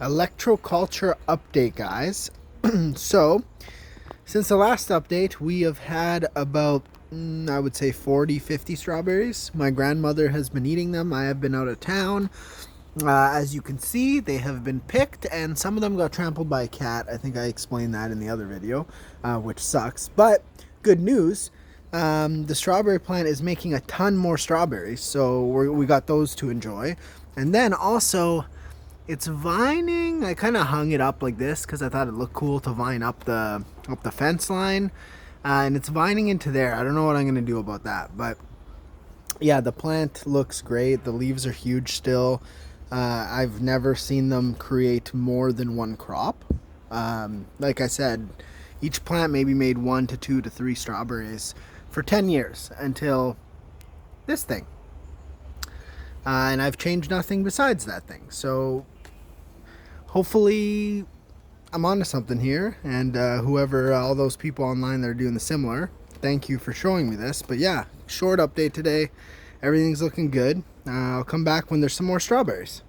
Electroculture update, guys. So, since the last update, we have had about, I would say 40-50 strawberries. My grandmother has been eating them. I have been out of town. As you can see, they have been picked, and some of them got trampled by a cat. I think I explained that in the other video, which sucks. But good news, the strawberry plant is making a ton more strawberries, so we got those to enjoy. And then also, it's vining. I kind of hung it up like this because I thought it looked cool to vine up the fence line, and it's vining into there. I don't know what I'm gonna do about that, but yeah, the plant looks great. The leaves are huge still. I've never seen them create more than one crop. Like I said, each plant maybe made 1 to 2 to 3 strawberries for 10 years until this thing. And I've changed nothing besides that thing. So hopefully I'm onto something here, and whoever, all those people online that are doing the similar, thank you for showing me this. But yeah, short update today. Everything's looking good. I'll come back when there's some more strawberries.